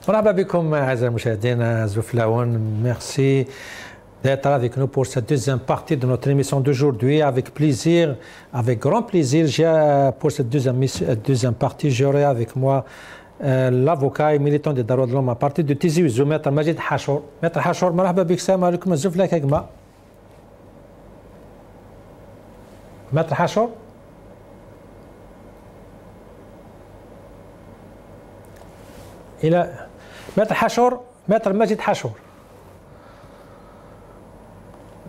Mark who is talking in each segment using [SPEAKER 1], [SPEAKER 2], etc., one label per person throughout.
[SPEAKER 1] مرحبا بكم أعزائي المشاهدين زوفلاون. Merci d'être avec nous pour cette deuxième partie de notre émission d'aujourd'hui. Avec plaisir, avec grand plaisir, pour cette deuxième partie, j'aurai avec moi l'avocat et militant des droits de l'homme à partir de Tizi Ouzou, Maître Majid Hachour. Maître Hachour, مرحبا بك. السلام عليكم. الزوفلا كيما Maître Hachour. Maître Hachour, Maître Majid Hachour.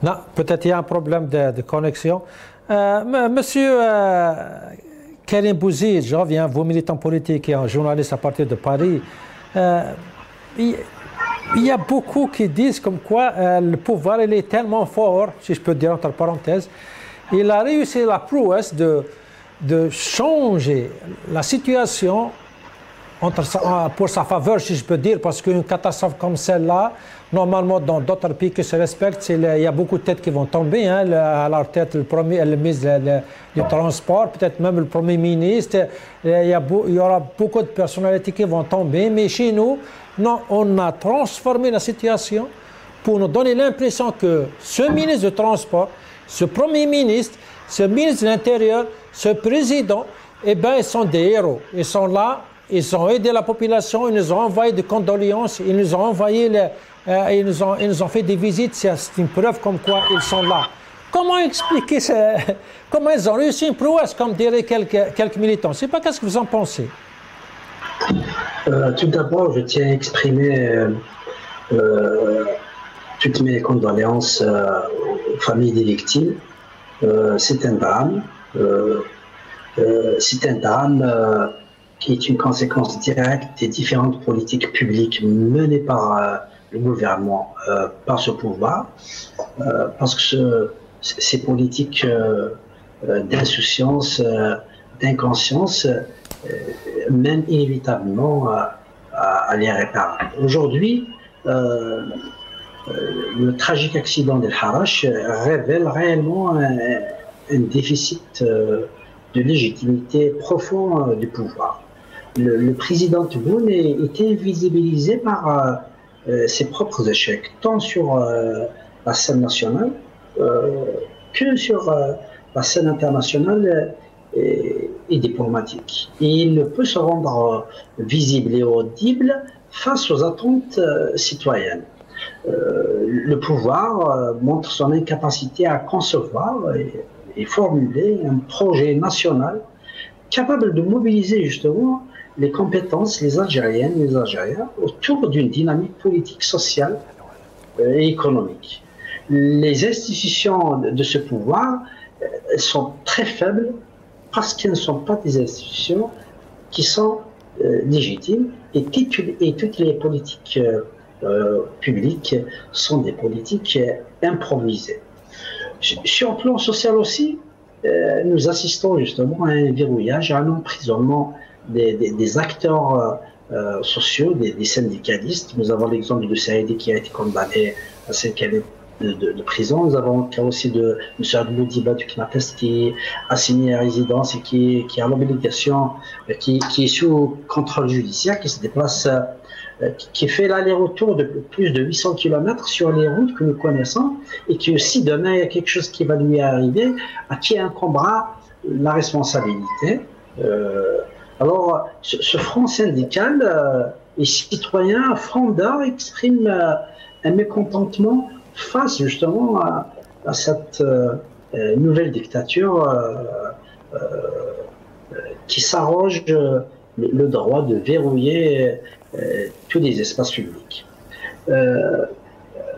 [SPEAKER 1] Non, peut-être il y a un problème de connexion. Monsieur Karim Bouzid, je reviens, vous militant politique et un journaliste à partir de Paris. Il y a beaucoup qui disent comme quoi le pouvoir il est tellement fort, si je peux dire entre parenthèses, il a réussi la prouesse de changer la situation pour sa faveur, si je peux dire, parce qu'une catastrophe comme celle-là, normalement dans d'autres pays qui se respectent, il y a beaucoup de têtes qui vont tomber, hein, à leur tête le ministre du Transport, peut-être même le Premier ministre, il y aura beaucoup de personnalités qui vont tomber, mais chez nous, non, on a transformé la situation pour nous donner l'impression que ce ministre du Transport, ce Premier ministre, ce ministre de l'Intérieur, ce président, eh bien, ils sont des héros, ils sont là. Ils ont aidé la population, ils nous ont envoyé des condoléances, ils nous ont envoyé, ils nous ont fait des visites. C'est une preuve comme quoi ils sont là. Comment expliquer ça? Comment ils ont réussi une prouesse, comme diraient quelques militants? Je ne sais pas, qu'est-ce que vous en pensez?
[SPEAKER 2] Tout d'abord, je tiens à exprimer toutes mes condoléances aux familles des victimes. C'est un drame. C'est un drame qui est une conséquence directe des différentes politiques publiques menées par le gouvernement, par ce pouvoir, parce que ces politiques d'insouciance, d'inconscience, mènent inévitablement à les réparer. Aujourd'hui, le tragique accident d'El Harrach révèle réellement un déficit de légitimité profond du pouvoir. Le président Tebboune est invisibilisé par ses propres échecs, tant sur la scène nationale que sur la scène internationale et diplomatique. Et il ne peut se rendre visible et audible face aux attentes citoyennes. Le pouvoir montre son incapacité à concevoir et formuler un projet national capable de mobiliser justement les compétences, les Algériennes, les Algériens, autour d'une dynamique politique, sociale et économique. Les institutions de ce pouvoir sont très faibles parce qu'elles ne sont pas des institutions qui sont légitimes et toutes les politiques publiques sont des politiques improvisées. Sur le plan social aussi, nous assistons justement à un verrouillage, à un emprisonnement des acteurs sociaux, des syndicalistes. Nous avons l'exemple de Saïdi qui a été condamné à 5 années de prison. Nous avons le cas aussi de M. Abdou Diba du CNAPES qui est assigné à résidence et qui a l'obligation, qui est sous contrôle judiciaire, qui se déplace, qui fait l'aller-retour de plus de 800 km sur les routes que nous connaissons, et qui aussi, demain, il y a quelque chose qui va lui arriver, à qui incombera la responsabilité. Alors, ce front syndical et citoyen frondeur exprime un mécontentement face justement à cette nouvelle dictature qui s'arroge le droit de verrouiller tous les espaces publics.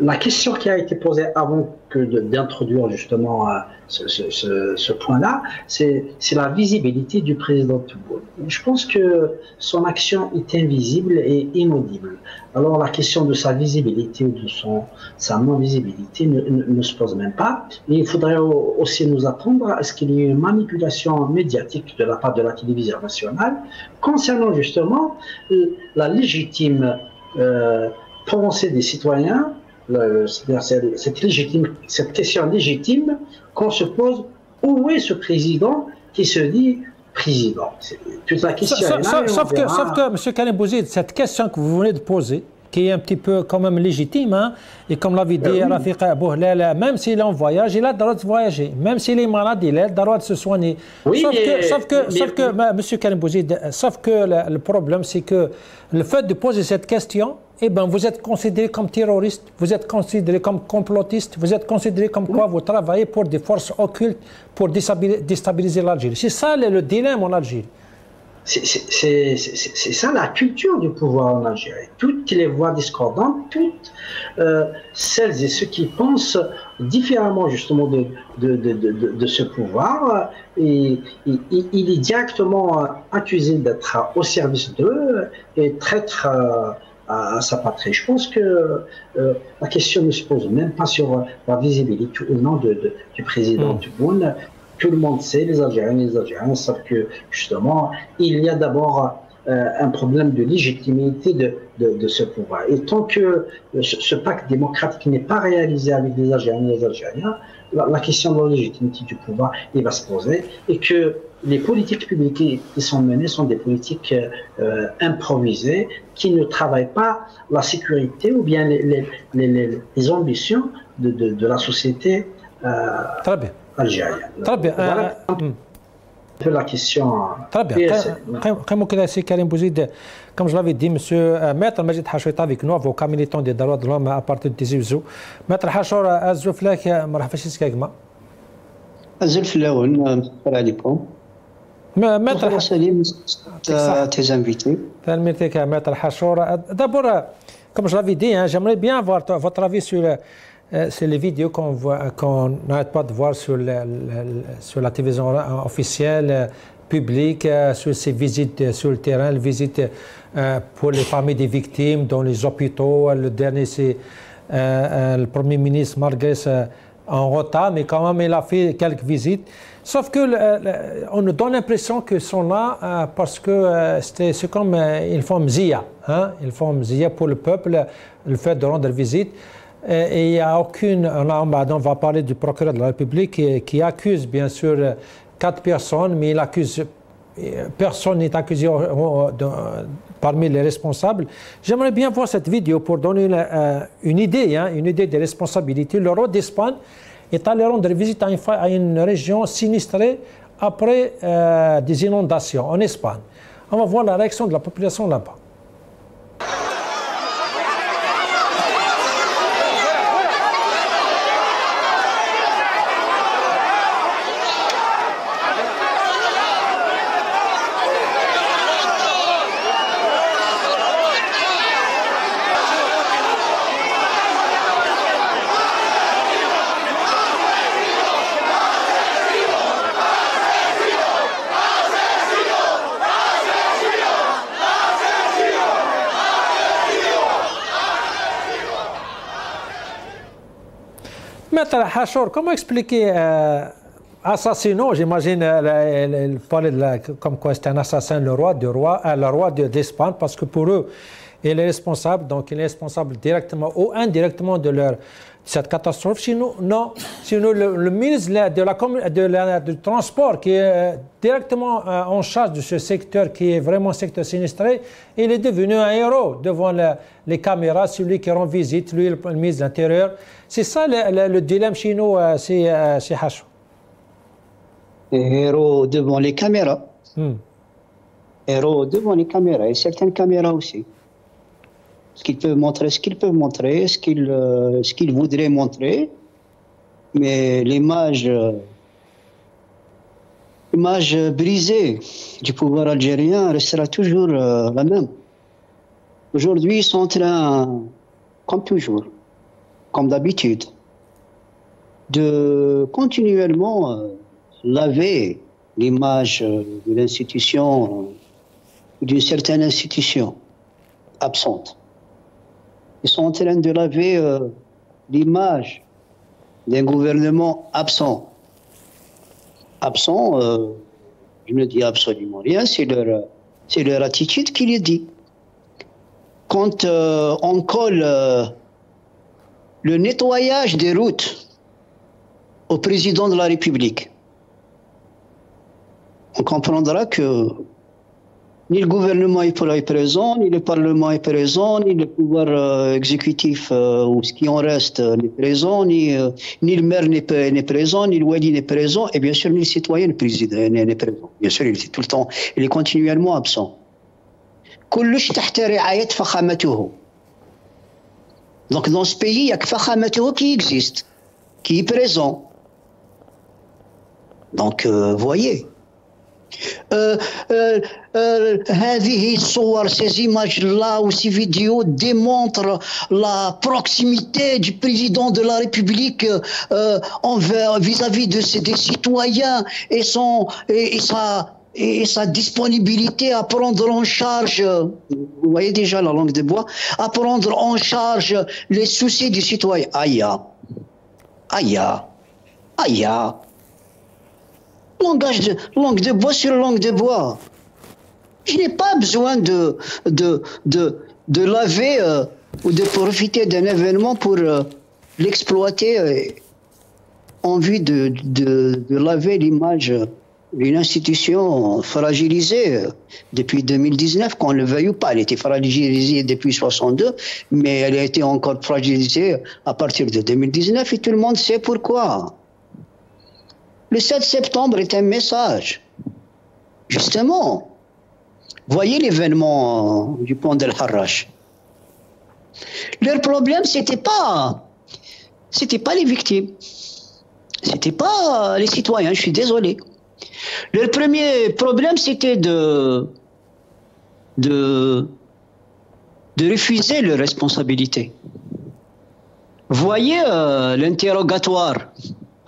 [SPEAKER 2] La question qui a été posée avant d'introduire justement ce point-là, c'est la visibilité du président Tebboune. Je pense que son action est invisible et inaudible. Alors la question de sa visibilité ou de sa non-visibilité ne se pose même pas. Et il faudrait aussi nous attendre à ce qu'il y ait une manipulation médiatique de la part de la télévision nationale concernant justement la légitime pensée des citoyens, cette question légitime qu'on se pose: où est ce président qui se dit président. Toute la question est là.
[SPEAKER 1] Sauf que, M. Karim Bouzid, cette question que vous venez de poser, qui est un petit peu quand même légitime, hein, et comme l'avait dit Rafiq Bouhlel, même s'il est en voyage, il a le droit de voyager. Même s'il est malade, il a le droit de se soigner.
[SPEAKER 2] Oui,
[SPEAKER 1] sauf que M. Karim Bouzid, sauf que le problème, c'est que le fait de poser cette question, eh ben, vous êtes considéré comme terroriste, vous êtes considéré comme complotiste, vous êtes considéré comme quoi vous travaillez pour des forces occultes pour déstabiliser l'Algérie. C'est ça le dilemme en Algérie.
[SPEAKER 2] C'est ça la culture du pouvoir en Algérie. Toutes les voix discordantes, toutes celles et ceux qui pensent différemment justement de ce pouvoir, et il est directement accusé d'être au service d'eux et traître à sa patrie. Je pense que la question ne se pose même pas sur la visibilité ou non du président Tebboune. Tout le monde sait, les Algériens savent que justement, il y a d'abord un problème de légitimité de ce pouvoir. Et tant que ce pacte démocratique n'est pas réalisé avec les Algériens et les Algériens, la question de la légitimité du pouvoir il va se poser, et que les politiques publiques qui sont menées sont des politiques improvisées, qui ne travaillent pas la sécurité ou bien les ambitions de la société algérienne.
[SPEAKER 1] Très bien.
[SPEAKER 2] Voilà un peu la question.
[SPEAKER 1] Très bien. Karim Bouzid, comme je l'avais dit, monsieur Maître Majid Hachour est avec nous, avocat militant des droits de l'homme à partir de Tizi Ouzou. Maître Hachour, الزلف لك مرحبا فيك كما.
[SPEAKER 3] الزلف الأول السلام عليكم.
[SPEAKER 1] Maître
[SPEAKER 3] Salim, tes invités.
[SPEAKER 1] Maître Hachour. D'abord, comme je l'avais dit, j'aimerais bien avoir votre avis sur les vidéos qu'on n'arrête pas de voir sur la télévision officielle, publique, sur ces visites sur le terrain, les visites pour les familles des victimes dans les hôpitaux. Le dernier, c'est le Premier ministre Marguès en retard, mais quand même, il a fait quelques visites. Sauf que on nous donne l'impression qu'ils sont là parce que c'est comme ils font mzia, hein? Ils font mzia pour le peuple, le fait de rendre visite. Et il n'y a aucune. On va parler du procureur de la République qui accuse bien sûr 4 personnes, mais il accuse. Personne n'est accusé parmi les responsables. J'aimerais bien voir cette vidéo pour donner une idée des responsabilités. Le roi d'Espagne est allé rendre visite à une région sinistrée après des inondations en Espagne. On va voir la réaction de la population là-bas. Maître Hachour, comment expliquer assassinat, j'imagine, il parlait comme quoi c'était un assassin, le roi d'Espagne, parce que pour eux, il est responsable, donc il est responsable directement ou indirectement de cette catastrophe. Sinon, non. Sinon, le ministre du Transport, qui est directement en charge de ce secteur, qui est vraiment un secteur sinistré, il est devenu un héros devant les caméras, celui qui rend visite, lui, le ministre de l'Intérieur. C'est ça le dilemme chez nous, c'est Hachour.
[SPEAKER 3] Héros devant les caméras. Héros devant les caméras, et certaines caméras aussi. Ce qu'ils peuvent montrer, ce qu'ils voudraient montrer, mais l'image brisée du pouvoir algérien restera toujours la même. Aujourd'hui, ils sont en train, comme toujours, comme d'habitude, de continuellement laver l'image de l'institution, d'une certaine institution absente. Ils sont en train de laver l'image d'un gouvernement absent. Absent, je ne dis absolument rien, c'est leur attitude qui le dit. Quand on colle le nettoyage des routes au président de la République, on comprendra que ni le gouvernement est présent, ni le Parlement est présent, ni le pouvoir exécutif ou ce qui en reste n'est présent, ni le maire n'est présent, ni le wali n'est présent, et bien sûr ni le citoyen n'est présent. Bien sûr, il est tout le temps, il est continuellement absent. كلش تحت رعاية فخامته. Donc dans ce pays, il n'y a que فخامته qui existe, qui est présent. Donc voyez. هذه الصور, ces images-là ou ces vidéos démontrent la proximité du président de la République vis-à-vis des citoyens et sa disponibilité à prendre en charge, vous voyez déjà la langue de bois, à prendre en charge les soucis du citoyen. Aïe, aïe, aïe. Langue de bois sur langue de bois. Je n'ai pas besoin de laver ou de profiter d'un événement pour l'exploiter en vue de laver l'image d'une institution fragilisée depuis 2019, qu'on le veuille ou pas. Elle était fragilisée depuis 62, mais elle a été encore fragilisée à partir de 2019 et tout le monde sait pourquoi. Le 7 septembre est un message. Justement, voyez l'événement du pont d'El Harrach. Leur problème, c'était pas les victimes. C'était pas les citoyens, je suis désolé. Leur premier problème, c'était de refuser leurs responsabilités. Voyez l'interrogatoire.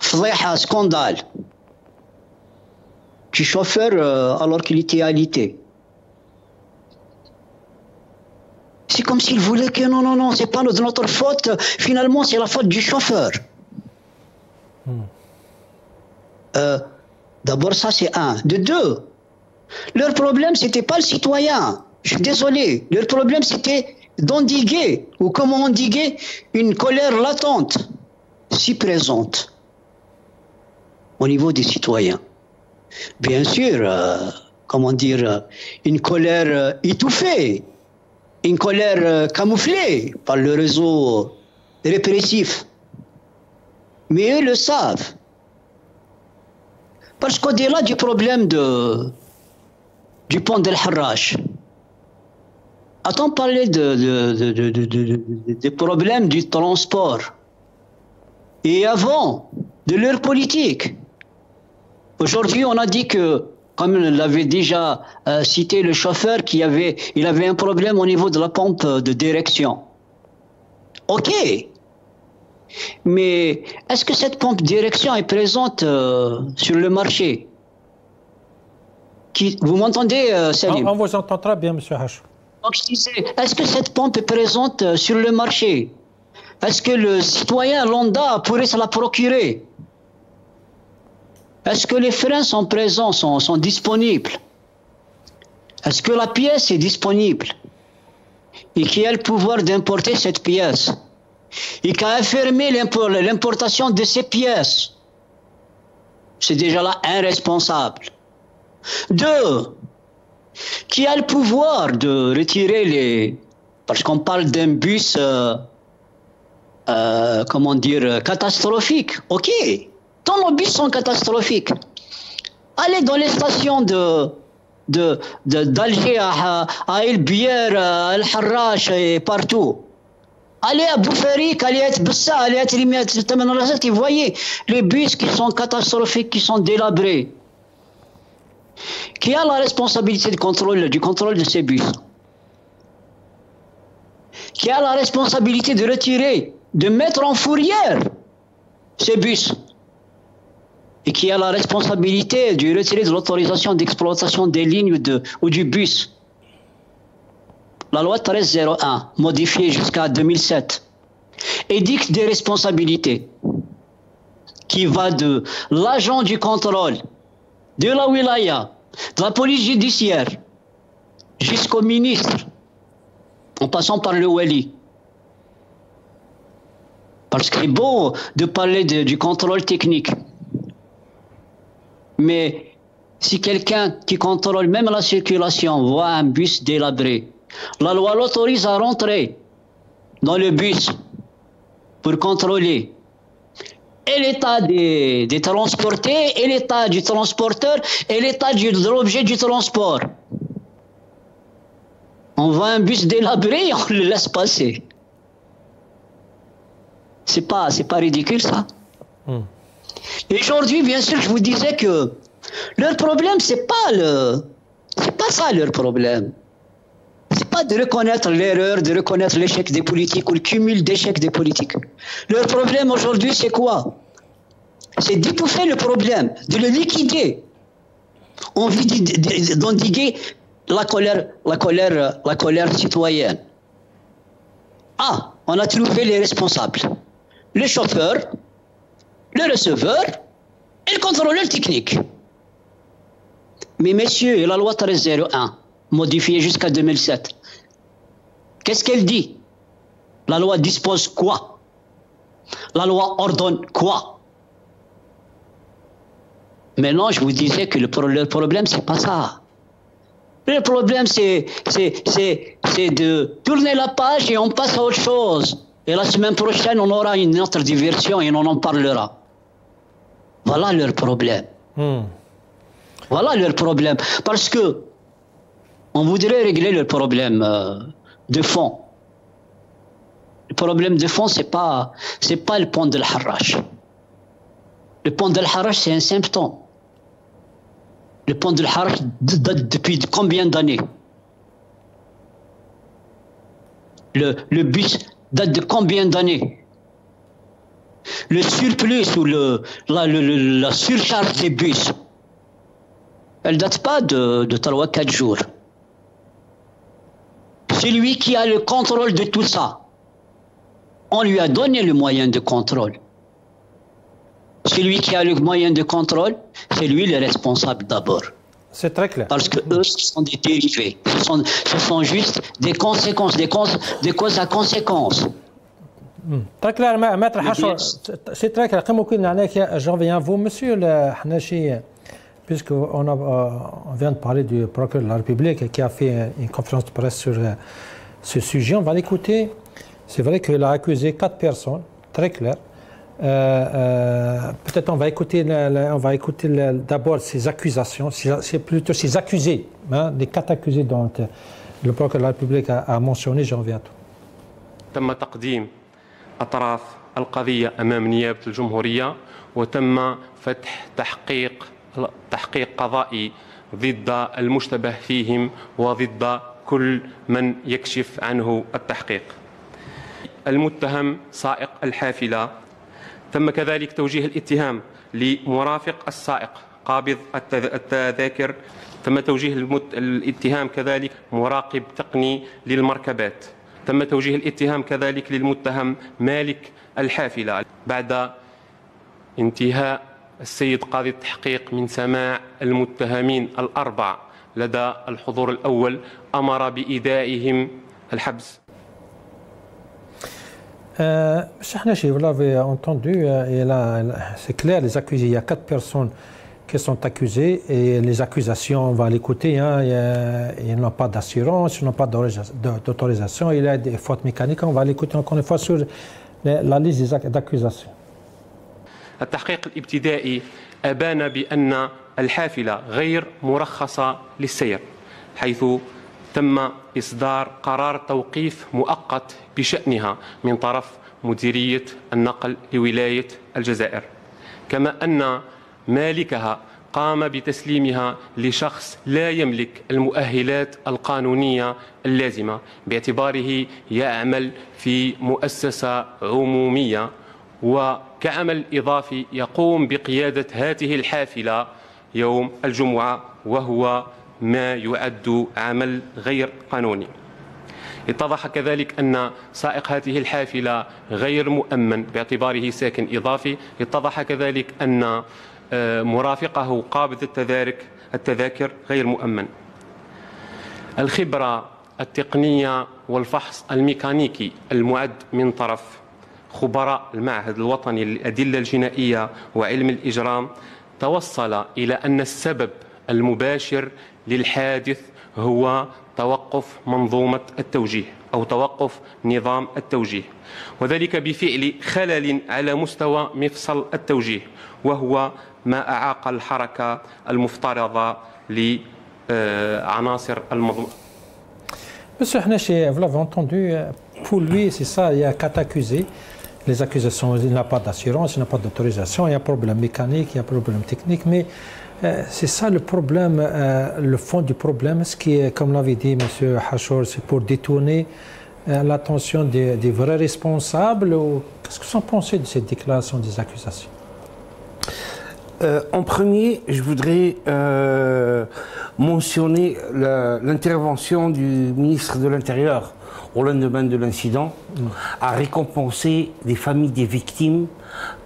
[SPEAKER 3] فضيحة, scandale du chauffeur alors qu'il était alité. C'est comme s'il voulait que non, c'est pas de notre faute, finalement c'est la faute du chauffeur. D'abord ça c'est un. De deux, leur problème c'était pas le citoyen, je suis désolé, leur problème c'était d'endiguer, ou comment endiguer une colère latente, si présente au niveau des citoyens. Bien sûr, une colère étouffée, une colère camouflée par le réseau répressif. Mais eux le savent. Parce qu'au-delà du problème du pont d'El Harrach, a-t-on parlé des problèmes du transport et avant de leur politique? Aujourd'hui, on a dit que, comme l'avait déjà cité le chauffeur, il avait un problème au niveau de la pompe de direction. Ok. Mais est-ce que cette pompe de direction est présente sur le marché? Vous m'entendez, Salim?
[SPEAKER 1] On vous entend très bien, M. H.
[SPEAKER 3] Donc je disais, est-ce que cette pompe est présente sur le marché? Est-ce que le citoyen lambda pourrait se la procurer? Est-ce que les freins sont présents, sont disponibles? Est-ce que la pièce est disponible? Et qui a le pouvoir d'importer cette pièce? Et qui a affirmé l'importation de ces pièces? C'est déjà là irresponsable. Deux, qui a le pouvoir de retirer parce qu'on parle d'un bus, catastrophique. Ok. Tous nos bus sont catastrophiques. Allez dans les stations d'Alger à El Bier, à El Harrach et partout. Allez à Boufarik, allez à Bessa, allez à Trimia, et voyez les bus qui sont catastrophiques, qui sont délabrés. Qui a la responsabilité du contrôle de ces bus? Qui a la responsabilité de retirer, de mettre en fourrière ces bus? Et qui a la responsabilité de retirer de l'autorisation d'exploitation des lignes ou du bus? La loi 1301, modifiée jusqu'à 2007, édicte des responsabilités qui va de l'agent du contrôle, de la wilaya, de la police judiciaire, jusqu'au ministre, en passant par le wali. Parce que c'est beau de parler du contrôle technique. Mais Si quelqu'un qui contrôle même la circulation voit un bus délabré, la loi l'autorise à rentrer dans le bus pour contrôler et l'état des transportés, et l'état du transporteur, et l'état de l'objet du transport. On voit un bus délabré et on le laisse passer. C'est pas ridicule, ça. Et aujourd'hui, bien sûr, je vous disais que leur problème, c'est pas ça leur problème. C'est pas de reconnaître l'erreur, de reconnaître l'échec des politiques ou le cumul d'échecs des politiques. Leur problème aujourd'hui, c'est quoi? C'est d'étouffer le problème, de le liquider. Envie d'endiguer la colère citoyenne. Ah, on a trouvé les responsables. Le chauffeur, le receveur et le contrôleur technique. Mais messieurs, la loi 1301, modifiée jusqu'à 2007, qu'est-ce qu'elle dit? La loi dispose quoi? La loi ordonne quoi? Maintenant, je vous disais que le problème, c'est pas ça. Le problème, c'est de tourner la page et on passe à autre chose. Et la semaine prochaine, on aura une autre diversion et on en parlera. Voilà leur problème. Voilà leur problème. Parce que on voudrait régler le problème de fond. Le problème de fond, c'est pas le pont de l'Harrach. Le pont de l'Harrach, c'est un symptôme. Le pont de l'Harrach date depuis combien d'années? Le bus date de combien d'années? Le surplus ou la surcharge des bus, elle date pas de 3 ou 4 jours. Celui qui a le contrôle de tout ça, on lui a donné le moyen de contrôle. Celui qui a le moyen de contrôle, c'est lui le responsable d'abord.
[SPEAKER 1] C'est très clair.
[SPEAKER 3] Parce que eux, ce sont des dérivés. Ce sont juste des conséquences, des causes à conséquences.
[SPEAKER 1] Très clair, Maître Hachor. C'est très clair. Je reviens à vous, Monsieur le Hanachi, puisqu'on vient de parler du procureur de la République qui a fait une conférence de presse sur ce sujet. On va l'écouter. C'est vrai qu'il a accusé 4 personnes, très clair. Peut-être on va écouter d'abord ces accusations, c'est plutôt ces accusés, hein, les 4 accusés dont le procureur de la République a mentionné. Je reviens à tout.
[SPEAKER 4] تم تقديم أطراف القضية أمام نيابة الجمهورية وتم فتح تحقيق قضائي ضد المشتبه فيهم وضد كل من يكشف عنه التحقيق. المتهم سائق الحافلة، تم كذلك توجيه الاتهام لمرافق السائق قابض التذاكر، تم توجيه الاتهام كذلك مراقب تقني للمركبات، تم توجيه الاتهام كذلك للمتهم مالك الحافلة. بعد انتهاء السيد قاضي التحقيق من سماع المتهمين ال4 لدى الحضور الأول أمر بإيدائهم الحبس.
[SPEAKER 1] Vous l'avez entendu, c'est clair, les accusés, il y a 4 personnes qui sont accusées et les accusations, on va l'écouter, hein, ils n'ont pas d'assurance, ils n'ont pas d'autorisation, il y a des fautes mécaniques, on va l'écouter encore une fois sur la liste d'accusations.
[SPEAKER 4] التحقيق الابتدائي أبان بأن الحافلة غير مرخصة للسير، حيث تم إصدار قرار توقيف مؤقت بشأنها من طرف مديرية النقل لولاية الجزائر، كما أن مالكها قام بتسليمها لشخص لا يملك المؤهلات القانونية اللازمة باعتباره يعمل في مؤسسة عمومية وكعمل إضافي يقوم بقيادة هذه الحافلة يوم الجمعة، وهو ما يعد عمل غير قانوني. اتضح كذلك أن سائق هذه الحافلة غير مؤمن باعتباره ساكن إضافي، اتضح كذلك أن مرافقه قابض التذاكر غير مؤمن. الخبرة التقنية والفحص الميكانيكي المعد من طرف خبراء المعهد الوطني للأدلة الجنائية وعلم الإجرام توصل إلى أن السبب المباشر للحادث هو توقف منظومة التوجيه أو توقف نظام التوجيه، وذلك بفعل خلل على مستوى مفصل التوجيه، وهو ما أعاق الحركة المفترضة لعناصر المضمون.
[SPEAKER 1] Monsieur Hnachi, vous l'avez entendu, pour lui, c'est ça, il y a quatre accusés. Les accusations, il n'a pas d'assurance, il n'a pas d'autorisation, il y a un problème mécanique, il y a un problème technique, mais c'est ça le problème, le fond du problème, ce qui est, comme l'avait dit M. Hachour, c'est pour détourner l'attention des vrais responsables. Qu'est-ce que vous en pensez de cette déclaration des accusations?
[SPEAKER 5] En premier, je voudrais mentionner l'intervention du ministre de l'Intérieur au lendemain de l'incident, à récompenser les familles des victimes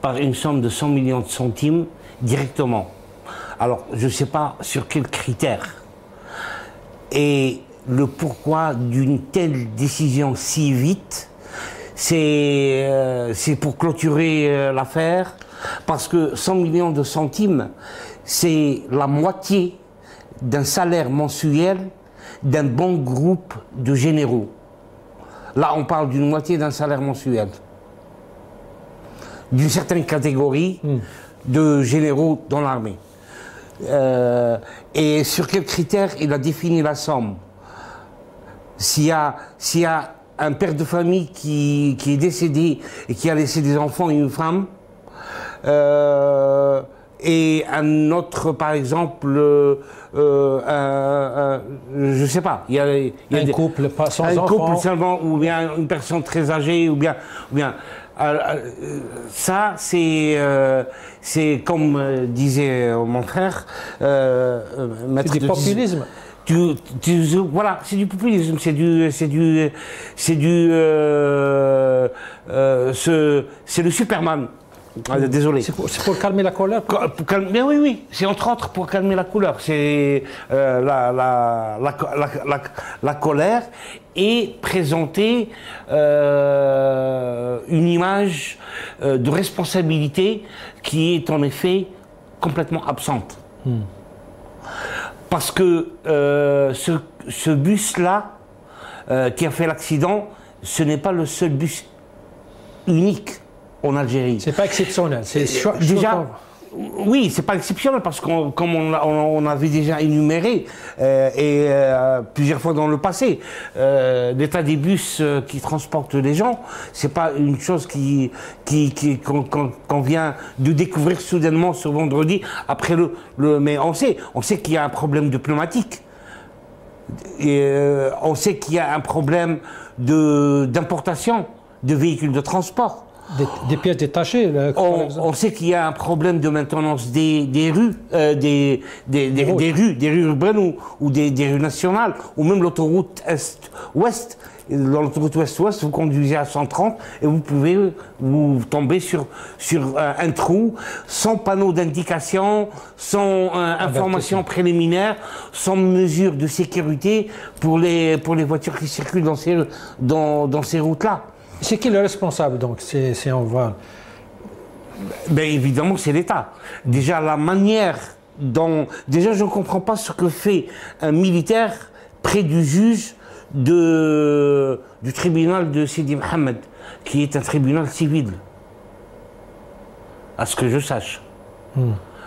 [SPEAKER 5] par une somme de 100 millions de centimes directement. Alors, je ne sais pas sur quels critères et le pourquoi d'une telle décision si vite. C'est pour clôturer l'affaire, parce que 100 millions de centimes, c'est la moitié d'un salaire mensuel d'un bon groupe de généraux. Là, on parle d'une moitié d'un salaire mensuel, d'une certaine catégorie de généraux dans l'armée. Et sur quels critères il a défini la somme? S'il y a un père de famille qui est décédé et qui a laissé des enfants et une femme, et un autre, par exemple, je ne sais pas, il y a
[SPEAKER 1] un couple pas sans enfants,
[SPEAKER 5] couple seulement, ou bien une personne très âgée, ou bien ça, c'est comme disait mon frère,
[SPEAKER 1] c'est du populisme.
[SPEAKER 5] Voilà, c'est du populisme, c'est le Superman. Désolé.
[SPEAKER 1] C'est pour calmer la colère.
[SPEAKER 5] Mais oui, c'est entre autres pour calmer la colère. C'est la colère et présenter une image de responsabilité qui est en effet complètement absente. Parce que ce bus-là qui a fait l'accident, ce n'est pas le seul bus unique en Algérie.
[SPEAKER 1] C'est pas exceptionnel.
[SPEAKER 5] Déjà, oui, c'est pas exceptionnel parce que comme on avait déjà énuméré plusieurs fois dans le passé, l'état des bus qui transportent les gens, c'est pas une chose qu'on vient de découvrir soudainement ce vendredi après mais on sait qu'il y a un problème de pneumatique. Et on sait qu'il y a un problème d'importation de véhicules de transport.
[SPEAKER 1] Des pièces détachées.
[SPEAKER 5] On sait qu'il y a un problème de maintenance des rues, des rues urbaines ou des rues nationales, ou même l'autoroute Est-Ouest. Dans l'autoroute Ouest-Ouest, vous conduisez à 130 et vous pouvez vous tomber sur un trou sans panneau d'indication, sans information préliminaire, sans mesure de sécurité pour les voitures qui circulent dans ces routes-là.
[SPEAKER 1] C'est qui le responsable, donc, si on voit?
[SPEAKER 5] Ben, évidemment, c'est l'État. Déjà, la manière dont... Déjà, je ne comprends pas ce que fait un militaire près du juge du tribunal de Sidi Mohamed, qui est un tribunal civil, à ce que je sache. Je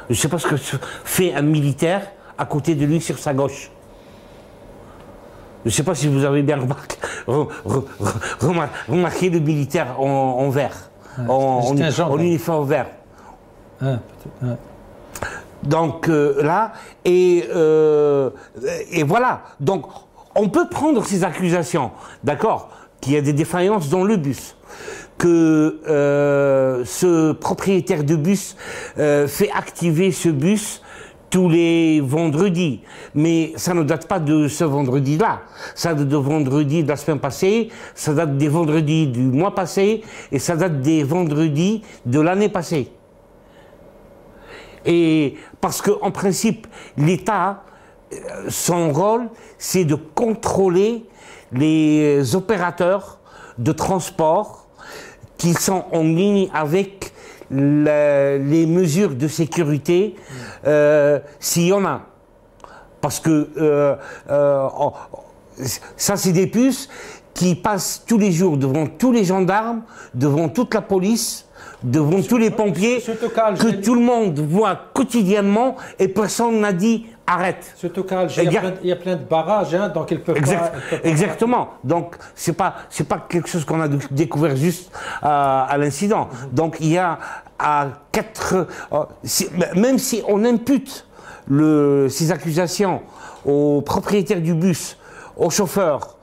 [SPEAKER 5] ne sais pas ce que fait un militaire à côté de lui sur sa gauche. Je ne sais pas si vous avez bien remarqué le militaire en vert, en uniforme vert. Donc là, et voilà. Donc on peut prendre ces accusations, d'accord, qu'il y a des défaillances dans le bus, que ce propriétaire de bus fait activer ce bus tous les vendredis, mais ça ne date pas de ce vendredi-là, ça date de vendredi de la semaine passée, ça date des vendredis du mois passé, et ça date des vendredis de l'année passée. Et parce qu'en principe, l'État, son rôle, c'est de contrôler les opérateurs de transport qui sont en ligne avec les mesures de sécurité, s'il y en a. Parce que ça, c'est des puces qui passent tous les jours devant tous les gendarmes, devant toute la police, devant tous les pompiers, que tout le monde voit quotidiennement et personne n'a dit arrête.
[SPEAKER 1] Surtout qu'Alger, il y a plein de barrages, hein, donc ils peuvent pas...
[SPEAKER 5] Exactement. Donc, c'est pas quelque chose qu'on a découvert juste à l'incident. Donc, il y a même si on impute ces accusations aux propriétaires du bus, aux chauffeurs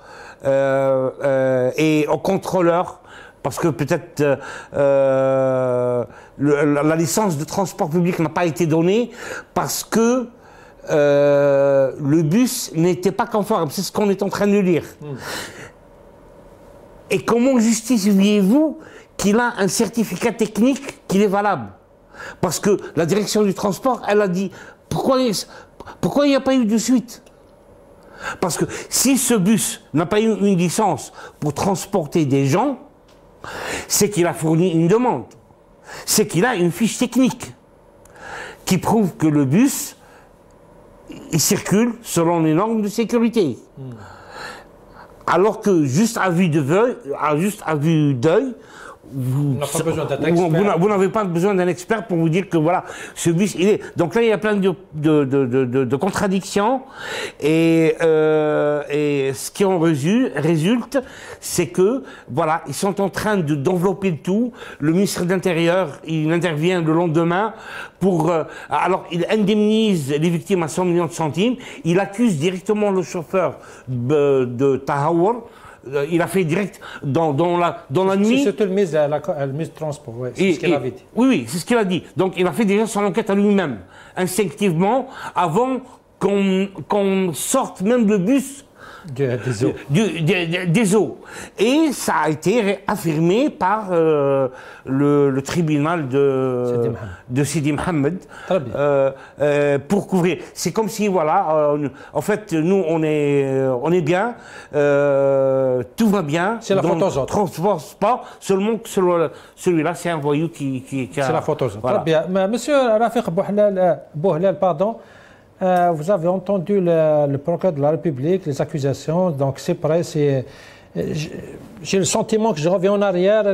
[SPEAKER 5] et aux contrôleurs, parce que peut-être la licence de transport public n'a pas été donnée parce que le bus n'était pas conforme. C'est ce qu'on est en train de lire. Et comment justifiez-vous qu'il a un certificat technique qui est valable? Parce que la direction du transport, elle a dit pourquoi il n'y a pas eu de suite? Parce que si ce bus n'a pas eu une licence pour transporter des gens, c'est qu'il a fourni une demande. C'est qu'il a une fiche technique qui prouve que le bus il circule selon les normes de sécurité. Alors que juste à vue d'œil, vous n'avez pas besoin d'un expert pour vous dire que voilà, ce bus, il est. Donc là, il y a plein de contradictions. Et ce qui en résulte, c'est que, voilà, ils sont en train d'envelopper le tout. Le ministre de l'Intérieur, il intervient le lendemain pour. Alors, il indemnise les victimes à 100 millions de centimes. Il accuse directement le chauffeur de Tahawur. Il a fait direct dans la nuit.
[SPEAKER 1] C'est le ministre de Transport, ouais, c'est ce qu'il avait dit.
[SPEAKER 5] Oui, c'est ce qu'il a dit. Donc il a fait déjà son enquête à lui-même, instinctivement, avant qu'on sorte même le bus des eaux. Et ça a été affirmé par le tribunal de Sidi Mohamed pour couvrir. C'est comme si, voilà, en fait, nous, on est bien, tout va bien.
[SPEAKER 1] C'est la faute aux autres.
[SPEAKER 5] Transport, seulement que celui-là, c'est un voyou qui a...
[SPEAKER 1] C'est la faute aux autres.
[SPEAKER 5] Voilà.
[SPEAKER 1] Très bien. Mais monsieur Rafiq Bouhlal, pardon, vous avez entendu le procureur de la République, les accusations, donc c'est prêt, j'ai le sentiment que je reviens en arrière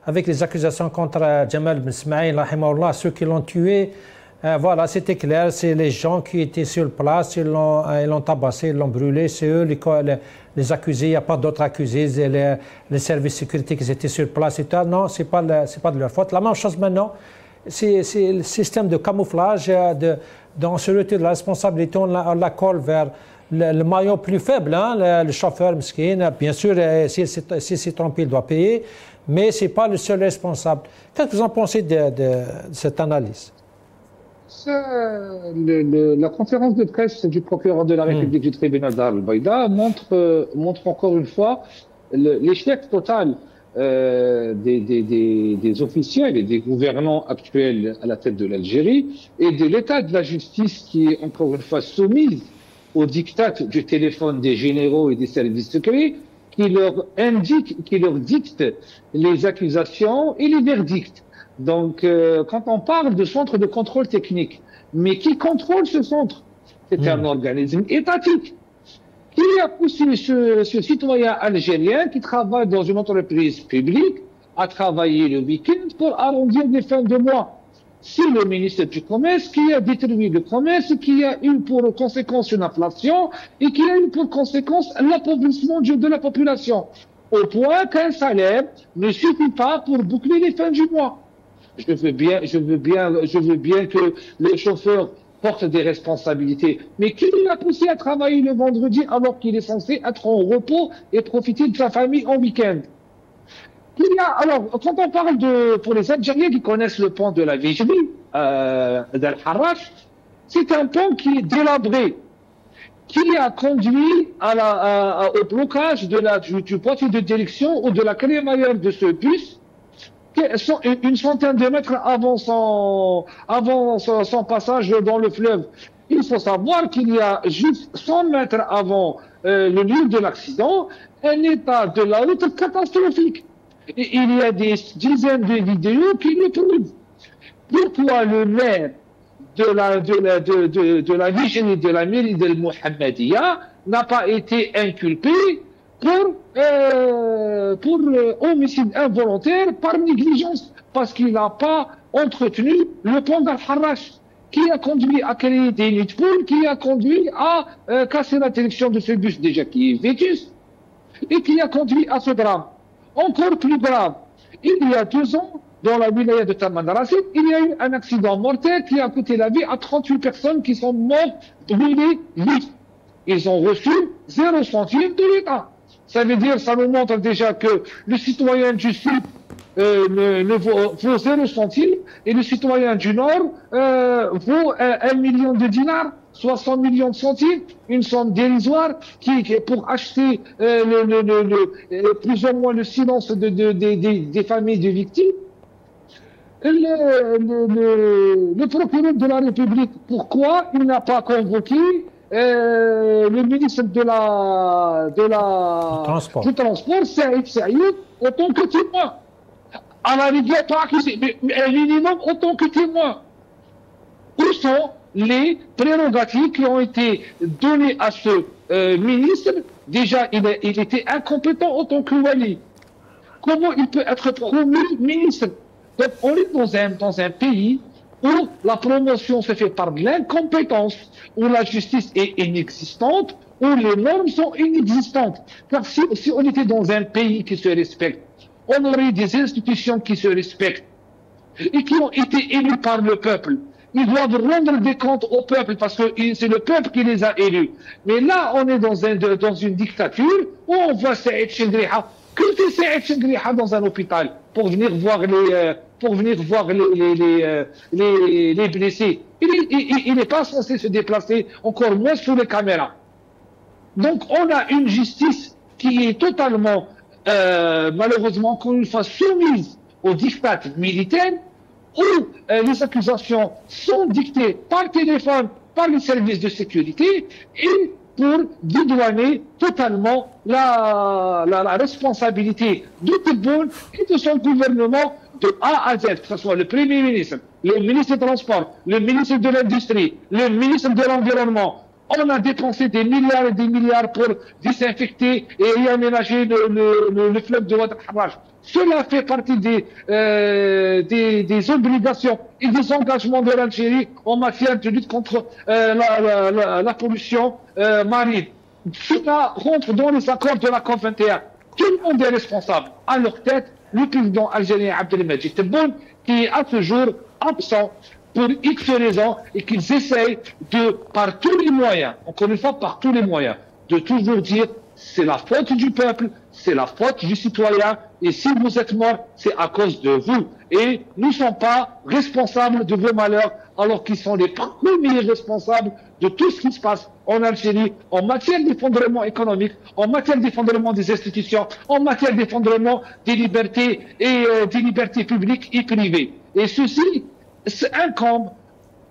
[SPEAKER 1] avec les accusations contre Jamal Ben Smaïl, ceux qui l'ont tué. Voilà, c'était clair, c'est les gens qui étaient sur place, ils l'ont tabassé, ils l'ont brûlé, c'est eux les accusés, il n'y a pas d'autres accusés, les services de sécurité qui étaient sur place, etc. Non, c'est pas de leur faute. La même chose maintenant, c'est le système de camouflage, on se retire de la responsabilité, on la colle vers le maillon plus faible, hein, le chauffeur mesquin. Bien sûr, s'il s'est trompé, il doit payer, mais ce n'est pas le seul responsable. Qu'est-ce que vous en pensez de cette analyse?
[SPEAKER 6] La conférence de presse du procureur de la République du tribunal d'Al-Baïda montre encore une fois l'échec total des officiels et des gouvernants actuels à la tête de l'Algérie et de l'état de la justice qui est encore une fois soumise au diktat du téléphone des généraux et des services secrets qui leur dictent les accusations et les verdicts. Donc, quand on parle de centre de contrôle technique, mais qui contrôle ce centre? C'est un organisme étatique. Qui a poussé ce citoyen algérien qui travaille dans une entreprise publique à travailler le week-end pour arrondir les fins de mois? C'est le ministre du Commerce qui a détruit le commerce, qui a eu pour conséquence une inflation et qui a eu pour conséquence l'appauvrissement de la population. Au point qu'un salaire ne suffit pas pour boucler les fins du mois. Je veux bien que le chauffeur porte des responsabilités. Mais qui l'a poussé à travailler le vendredi alors qu'il est censé être en repos et profiter de sa famille en week-end? Alors, quand on parle pour les Algériens qui connaissent le pont de la Vigerie, d'Al-Harrach, c'est un pont qui est délabré, qui a conduit au blocage du boîtier de direction ou de la crémaillère de ce bus, une centaine de mètres avant son passage dans le fleuve. Il faut savoir qu'il y a juste 100 mètres avant le lieu de l'accident, un état de la route catastrophique. Et il y a des dizaines de vidéos qui le prouvent. Pourquoi le maire de la vigile de la mairie de Mohammedia n'a pas été inculpé pour homicide involontaire par négligence, parce qu'il n'a pas entretenu le pont d'Al-Harrach, qui a conduit à créer des nids de poules, qui a conduit à casser la direction de ce bus déjà qui est vétuste, et qui a conduit à ce drame. Encore plus grave, il y a 2 ans, dans la wilaya de Tamanrasset, il y a eu un accident mortel qui a coûté la vie à 38 personnes qui sont mortes, brûlées, vives. Ils ont reçu 0 centime de l'État. Ça veut dire, ça nous montre déjà que le citoyen du Sud vaut 0 centime et le citoyen du Nord vaut 1 million de dinars, 60 millions de centimes, une somme dérisoire qui pour acheter plus ou moins le silence des familles de victimes. Le procureur de la République, pourquoi il n'a pas convoqué le ministre du Transport, Saïd Saïd, autant que témoin? À la rigueur, pas accusé, mais un minimum autant que témoin. Où sont les prérogatives qui ont été données à ce ministre? Déjà, il était incompétent autant que wali. Comment il peut être promu ministre? Donc, on est dans un pays où la promotion se fait par l'incompétence, où la justice est inexistante, où les normes sont inexistantes. Car si on était dans un pays qui se respecte, on aurait des institutions qui se respectent et qui ont été élues par le peuple. Ils doivent rendre des comptes au peuple parce que c'est le peuple qui les a élus. Mais là, on est dans une dictature où on voit Saïd Chengriha. Que fait Saïd Chengriha dans un hôpital pour venir voir les blessés? Il n'est pas censé se déplacer, encore moins sous les caméras. Donc, on a une justice qui est totalement, malheureusement, encore une fois, soumise au diktat militaire, où les accusations sont dictées par téléphone, par les services de sécurité, et pour dédouaner totalement la responsabilité de Tebboune et de son gouvernement de A à Z, que ce soit le Premier ministre, le ministre des Transports, le ministre de l'Industrie, le ministre de l'Environnement. On a dépensé des milliards et des milliards pour désinfecter et réaménager le fleuve de Wad al-Harrach. Cela fait partie des obligations et des engagements de l'Algérie en matière de lutte contre la pollution marine. Cela rentre dans les accords de la COP21. Tout le monde est responsable. À leur tête, le président algérien Abdelmadjid Tebboune, qui est à ce jour absent pour X raisons et qu'ils essayent par tous les moyens, encore une fois par tous les moyens, de toujours dire c'est la faute du peuple, c'est la faute du citoyen, et si vous êtes mort, c'est à cause de vous. Et nous ne sommes pas responsables de vos malheurs, alors qu'ils sont les premiers responsables de tout ce qui se passe en Algérie, en matière d'effondrement économique, en matière d'effondrement des institutions, en matière d'effondrement des libertés publiques et privées. Et ceci incombe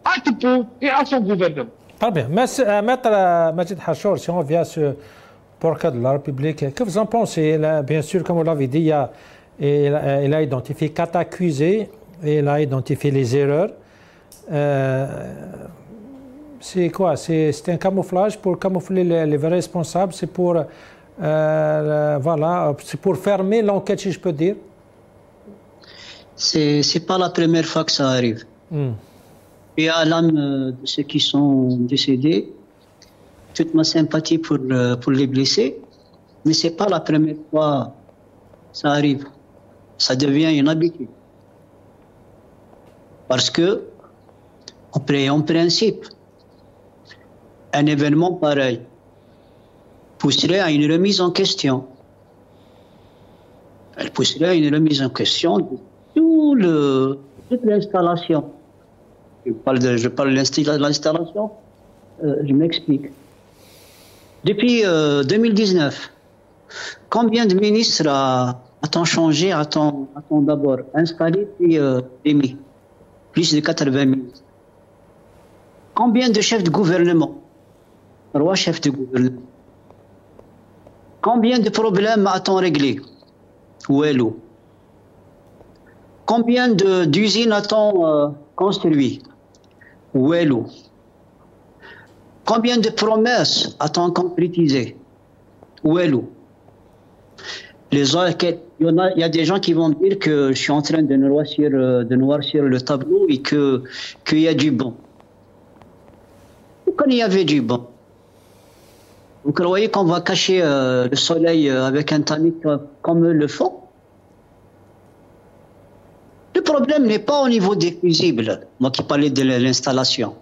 [SPEAKER 6] à Tebboune et à son gouvernement.
[SPEAKER 1] Très bien. Maître Majid Hachour, si on vient sur procureur de la République, que vous en pensez? Bien sûr, comme vous l'avez dit, il a identifié 4 accusés et il a identifié les erreurs. C'est quoi? C'est un camouflage pour camoufler les vrais responsables? C'est pour, c'est pour fermer l'enquête, si je peux dire?
[SPEAKER 3] C'est pas la première fois que ça arrive. Et à l'âme de ceux qui sont décédés, toute ma sympathie pour les blessés, mais c'est pas la première fois que ça arrive. Ça devient une habitude. Parce que, en principe, un événement pareil pousserait à une remise en question. Elle pousserait à une remise en question de toute l'installation. Je parle de l'installation, je m'explique. Depuis 2019, combien de ministres a-t-on changé, a-t-on d'abord installé puis émis? Plus de 80 ministres. Combien de chefs de gouvernement? 3 chefs de gouvernement. Combien de problèmes a-t-on réglé? Où est l'eau? Combien d'usines a-t-on construit? Ouelou. Combien de promesses a-t-on concrétisé? Ouelou. Les autres, il y a des gens qui vont dire que je suis en train de noircir le tableau et qu'il y a du bon. Quand il y avait du bon, vous croyez qu'on va cacher le soleil avec un tamis comme eux le font? Le problème n'est pas au niveau des fusibles, moi qui parlais de l'installation.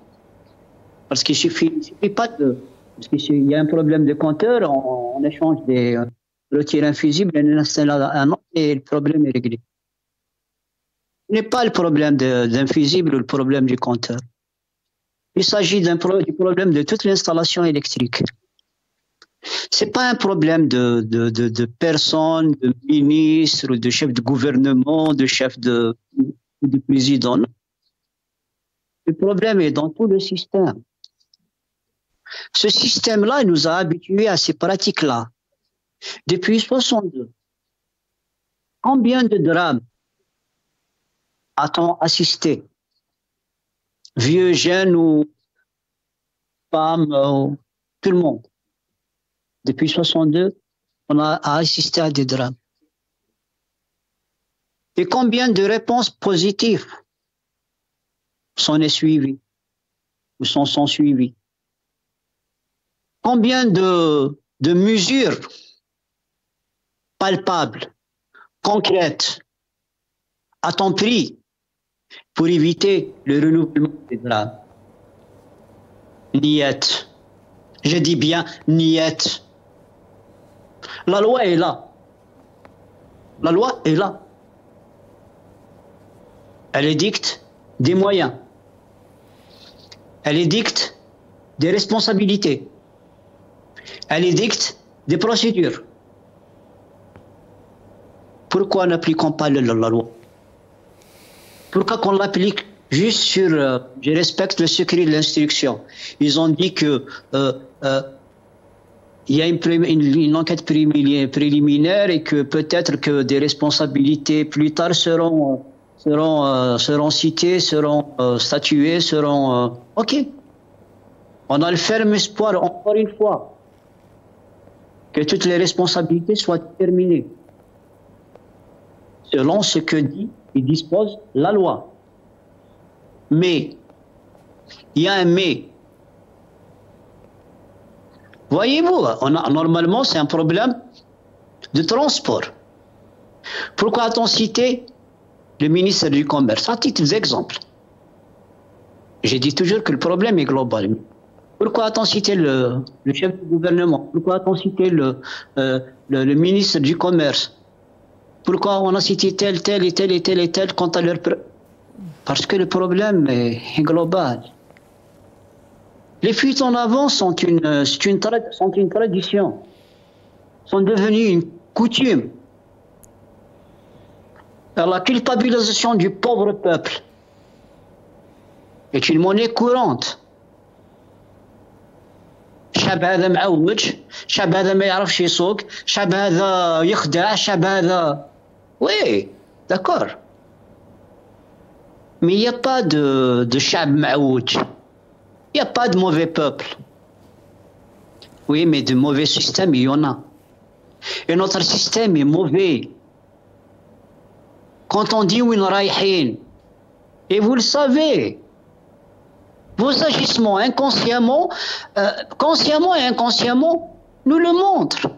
[SPEAKER 3] Parce qu'il suffit pas de... Parce qu'il y a un problème de compteur, on échange des... retire un fusible, on installe un autre et le problème est réglé. Ce n'est pas le problème d'un fusible ou le problème du compteur. Il s'agit du problème de toute l'installation électrique. Ce n'est pas un problème de personnes, de ministres, ou de chefs de gouvernement, de chefs de président. Le problème est dans tout le système. Ce système-là nous a habitués à ces pratiques-là. Depuis 62, combien de drames a-t-on assisté? Vieux, jeunes ou femmes, tout le monde. Depuis 62, on a assisté à des drames. Et combien de réponses positives s'en est suivies ou sont suivies? Combien de mesures palpables, concrètes, a-t-on pris pour éviter le renouvellement des drames? Niet. Je dis bien niet. La loi est là. La loi est là. Elle édicte des moyens. Elle édicte des responsabilités. Elle édicte des procédures. Pourquoi n'appliquons pas la loi? Pourquoi qu'on l'applique juste sur... je respecte le secret de l'instruction. Ils ont dit que il y a une enquête préliminaire et que peut-être que des responsabilités plus tard seront citées, seront statuées, seront... OK. On a le ferme espoir, encore une fois, que toutes les responsabilités soient terminées selon ce que dit et dispose la loi. Mais, il y a un mais. Voyez-vous, normalement, c'est un problème de transport. Pourquoi a-t-on cité le ministre du Commerce? À titre d'exemple. J'ai dit toujours que le problème est global. Pourquoi a-t-on cité le chef du gouvernement? Pourquoi a-t-on cité le ministre du Commerce? Pourquoi on a cité tel quant à leur... Parce que le problème est global. Les fuites en avant sont une tradition, sont devenues une coutume. Alors, la culpabilisation du pauvre peuple est une monnaie courante. شاب هذا معوج، شاب هذا ما يعرفش يسوق، شاب هذا يخدع، شاب هذا... Oui, d'accord. Mais il n'y a pas de شعب معوج. Il n'y a pas de mauvais peuple. Oui, mais de mauvais systèmes, il y en a. Et notre système est mauvais. Quand on dit où nous raïhin, et vous le savez, vos agissements inconsciemment, consciemment et inconsciemment, nous le montrent.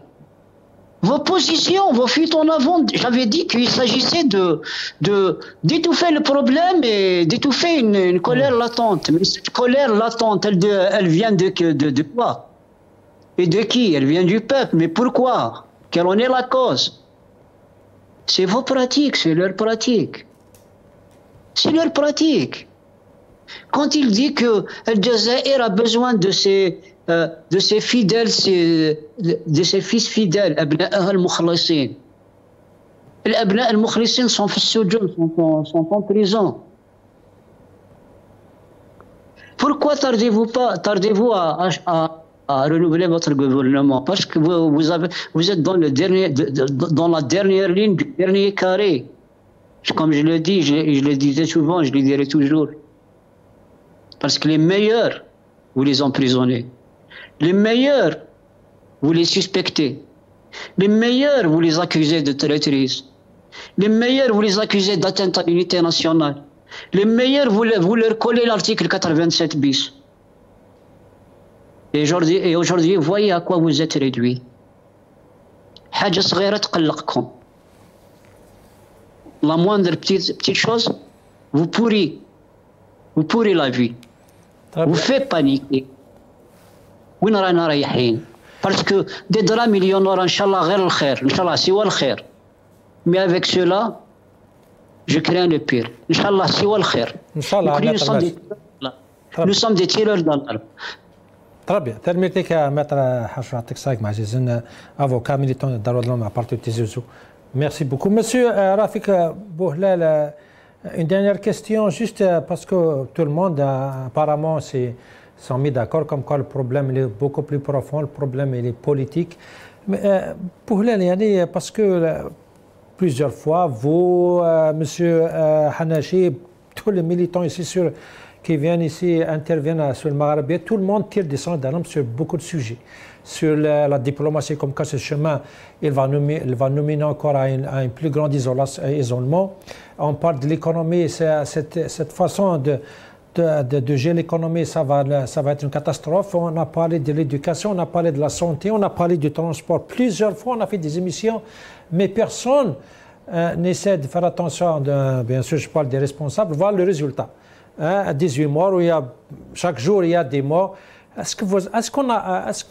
[SPEAKER 3] Vos positions, vos fuites en avant, j'avais dit qu'il s'agissait d'étouffer le problème et d'étouffer une colère latente. Mais cette colère latente, elle vient de quoi? Et de qui? Elle vient du peuple. Mais pourquoi? Quelle en est la cause? C'est vos pratiques, c'est leur pratique. C'est leur pratique. Quand il dit que Al-Jazair a besoin de ses fidèles, de ses fils fidèles, Abna'a al-Mukhlisin. Les Abna'a al-Mukhlisin sont en prison. Pourquoi tardez-vous à renouveler votre gouvernement? Parce que vous êtes dans la dernière ligne du dernier carré. Comme je le dis, je le disais souvent, je le dirai toujours. Parce que les meilleurs, vous les emprisonnez. Les meilleurs, vous les suspectez. Les meilleurs, vous les accusez de traîtrise. Les meilleurs, vous les accusez d'atteinte à l'unité nationale. Les meilleurs, vous leur collez l'article 87 bis. Et aujourd'hui, vous voyez à quoi vous êtes réduits. حاجة صغيرة تقلقكم. La moindre petite chose, vous pourrez la vie. Vous faites paniquer. وين رانا رايحين؟ Parce que des drames millionnaires, Inch'Allah, غير الخير. Inch'Allah, سوى الخير. Mais avec cela, je crains le pire. Inch'Allah, سوى الخير.
[SPEAKER 1] Inch'Allah,
[SPEAKER 3] nous sommes des tireurs d'alarme.
[SPEAKER 1] Très bien. Terminé Maître Hachra Texag Majizine, avocat militant de Darou à partir de Tizouzou. Merci beaucoup. Monsieur Rafik Bouhlel, une dernière question, juste parce que tout le monde apparemment sont mis d'accord comme quoi le problème il est beaucoup plus profond, le problème il est politique. Mais Bouhlel, parce que plusieurs fois, vous, Monsieur Hanachi, tous les militants ici qui viennent ici, interviennent sur le Maghreb, tout le monde tire des sons d'alarme sur beaucoup de sujets. Sur la diplomatie, comme quoi ce chemin, il va nominer encore à un plus grand isolement. On parle de l'économie, cette façon de gérer l'économie, ça va être une catastrophe. On a parlé de l'éducation, on a parlé de la santé, on a parlé du transport. Plusieurs fois, on a fait des émissions, mais personne n'essaie de faire attention. Bien sûr, je parle des responsables, voir le résultat. À 18 morts, où chaque jour il y a des morts. Est-ce que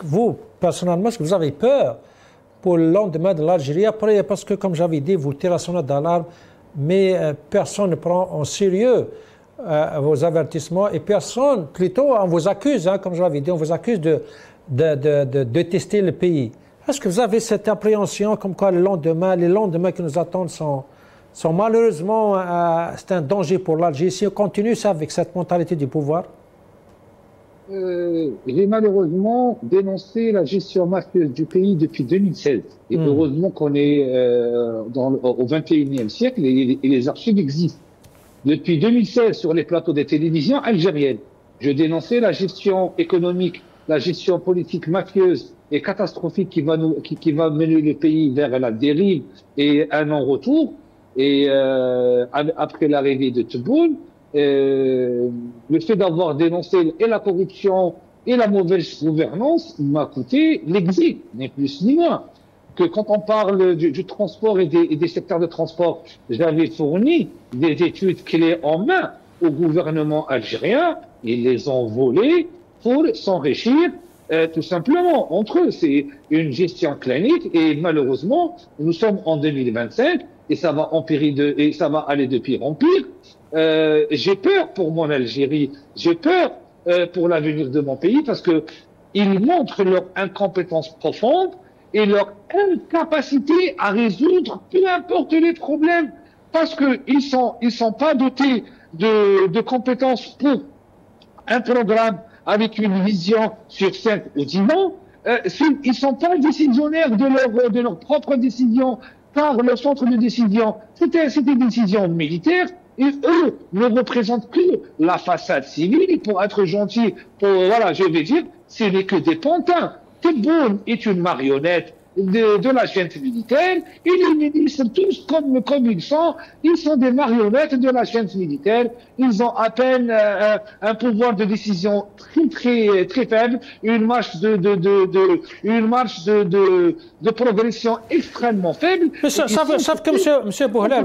[SPEAKER 1] vous, personnellement, est-ce que vous avez peur pour le lendemain de l'Algérie après? Parce que, comme j'avais dit, vous tirez la sonnette d'alarme, mais personne ne prend en sérieux vos avertissements et personne, plutôt, on vous accuse, comme j'avais dit, on vous accuse de détester le pays. Est-ce que vous avez cette appréhension comme quoi les lendemains qui nous attendent sont malheureusement, c'est un danger pour l'Algérie si on continue ça avec cette mentalité du pouvoir?
[SPEAKER 6] J'ai malheureusement dénoncé la gestion mafieuse du pays depuis 2016. Et heureusement qu'on est au 21e siècle et les archives existent. Depuis 2016, sur les plateaux des télévisions algériennes, je dénonçais la gestion économique, la gestion politique mafieuse et catastrophique qui va mener le pays vers la dérive et un non-retour. Et après l'arrivée de Tebboune, le fait d'avoir dénoncé et la corruption et la mauvaise gouvernance m'a coûté l'exil, ni plus ni moins. Que quand on parle du transport et des secteurs de transport, j'avais fourni des études clés en main au gouvernement algérien, ils les ont volées pour s'enrichir tout simplement entre eux. C'est une gestion clinique et malheureusement, nous sommes en 2025 et ça va empirer et ça va aller de pire en pire. J'ai peur pour mon Algérie, j'ai peur pour l'avenir de mon pays parce que ils montrent leur incompétence profonde et leur incapacité à résoudre peu importe les problèmes parce que ils sont pas dotés de compétences pour un programme avec une vision sur 5 ou 10 ans. Ils sont pas décisionnaires de leur propre décision par le centre de décision. C'était des décisions militaires. Et eux ne représentent que la façade civile. Pour être gentil, je vais dire, ce n'est que des pantins. Tebboune est une marionnette de la junte militaire. Et les ministres, tous comme ils sont des marionnettes de la junte militaire. Ils ont à peine un pouvoir de décision très très faible, une marge de progression extrêmement faible.
[SPEAKER 1] Mais sauf que monsieur Bouhlel,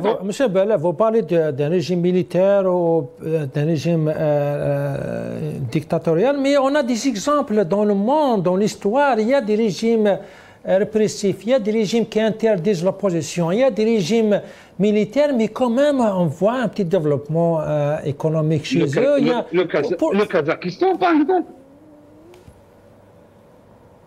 [SPEAKER 1] vous parlez d'un régime militaire ou d'un régime dictatorial, mais on a des exemples dans le monde, dans l'histoire. Il y a des régimes répressifs, il y a des régimes qui interdisent l'opposition, il y a des régimes militaires, mais quand même on voit un petit développement économique chez eux.
[SPEAKER 6] Le Kazakhstan, par exemple.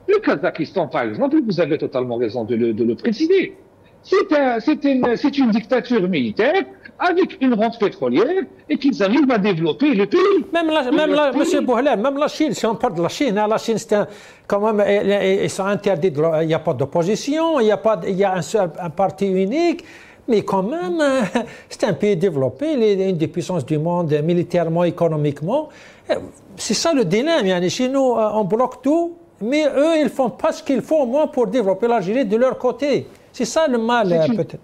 [SPEAKER 6] Le Kazakhstan, par exemple, vous avez totalement raison de le préciser. C'est une dictature militaire avec une rente pétrolière et qu'ils arrivent à développer le pays.
[SPEAKER 1] Même là, monsieur Bouhlel, même la Chine, si on parle de la Chine, la Chine, quand même, ils sont interdits, il n'y a pas d'opposition, il y a un parti unique. mais quand même, c'est un pays développé, il est une des puissances du monde, militairement, économiquement. C'est ça le dilemme. Chez nous, on bloque tout, mais eux, ils ne font pas ce qu'il faut au moins pour développer l'Algérie de leur côté. C'est ça le mal, peut-être.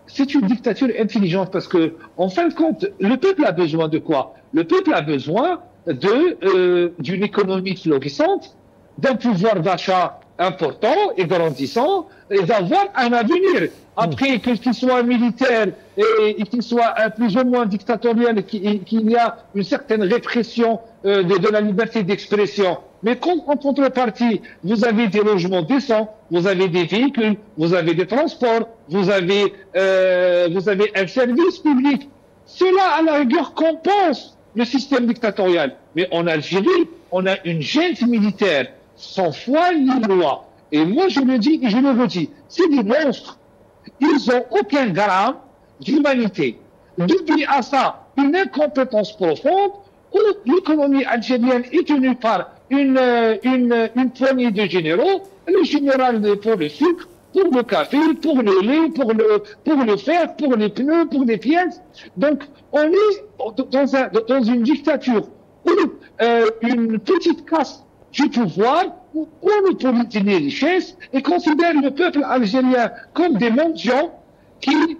[SPEAKER 6] C'est une dictature intelligente parce que, en fin de compte, le peuple a besoin de quoi? Le peuple a besoin d'une économie florissante, d'un pouvoir d'achat important et grandissant, et d'avoir un avenir. Après, qu'il soit militaire et qu'il soit plus ou moins dictatorial, qu'il y a une certaine répression de la liberté d'expression. Mais en contrepartie, vous avez des logements décents, vous avez des véhicules, vous avez des transports, vous avez un service public. Cela, à la rigueur, compense le système dictatorial. Mais en Algérie, on a une junte militaire sans foi ni loi. Et moi, je le dis et je le redis, c'est des monstres. Ils n'ont aucun gramme d'humanité. D'oubli à ça une incompétence profonde où l'économie algérienne est tenue par une poignée de généraux, le général pour le sucre, pour le café, pour le lait, pour le fer, pour les pneus, pour les pièces. Donc, on est dans une dictature où une petite caste du pouvoir monopolise les richesses et considère le peuple algérien comme des mendiants qui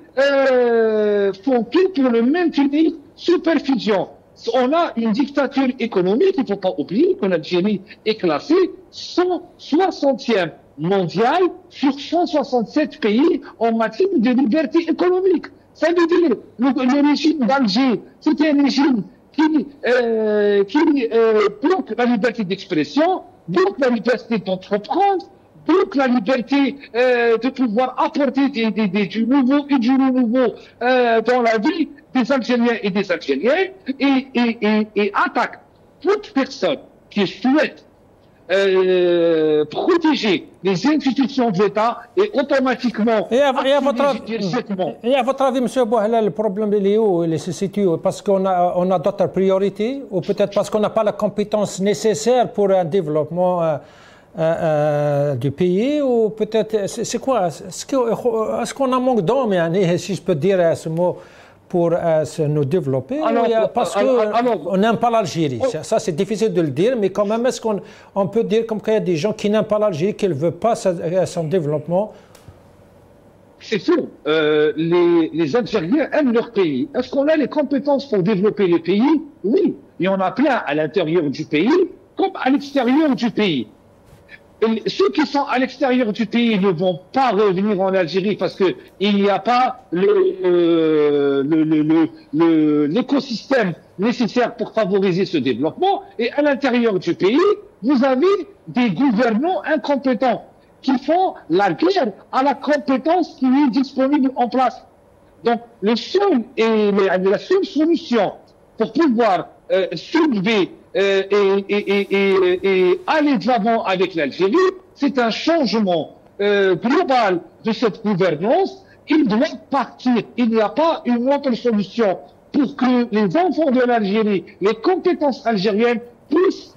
[SPEAKER 6] font tout pour le maintenir sous perfusion. On a une dictature économique, il ne faut pas oublier que l'Algérie est classée 160e mondiale sur 167 pays en matière de liberté économique. Ça veut dire le régime d'Alger, c'est un régime qui bloque la liberté d'expression, bloque la liberté d'entreprendre, bloque la liberté de pouvoir apporter du nouveau et du renouveau dans la vie des Algériens et des Algériennes et attaque toute personne qui souhaite protéger les institutions de l'État et automatiquement
[SPEAKER 1] et à votre avis, M. Bouhlal, le problème il est où? Il se situe parce qu'on a d'autres priorités ou peut-être parce qu'on n'a pas la compétence nécessaire pour un développement du pays ou peut-être c'est quoi? Est-ce qu'on a manque d'hommes, si je peux dire ce mot, pour nous développer? Parce qu'on n'aime pas l'Algérie. Ça, c'est difficile de le dire, mais quand même, est-ce qu'on peut dire comme qu'il y a des gens qui n'aiment pas l'Algérie, qui ne veulent pas son développement?
[SPEAKER 6] C'est faux. Les Algériens aiment leur pays. Est-ce qu'on a les compétences pour développer le pays? Oui. Il y en a plein à l'intérieur du pays comme à l'extérieur du pays. Ceux qui sont à l'extérieur du pays ne vont pas revenir en Algérie parce que il n'y a pas l'écosystème nécessaire pour favoriser ce développement. Et à l'intérieur du pays, vous avez des gouvernants incompétents qui font la guerre à la compétence qui est disponible en place. Donc, la seule solution pour pouvoir soulever et aller de l'avant avec l'Algérie, c'est un changement global de cette gouvernance. Il doit partir. Il n'y a pas une autre solution pour que les enfants de l'Algérie, les compétences algériennes puissent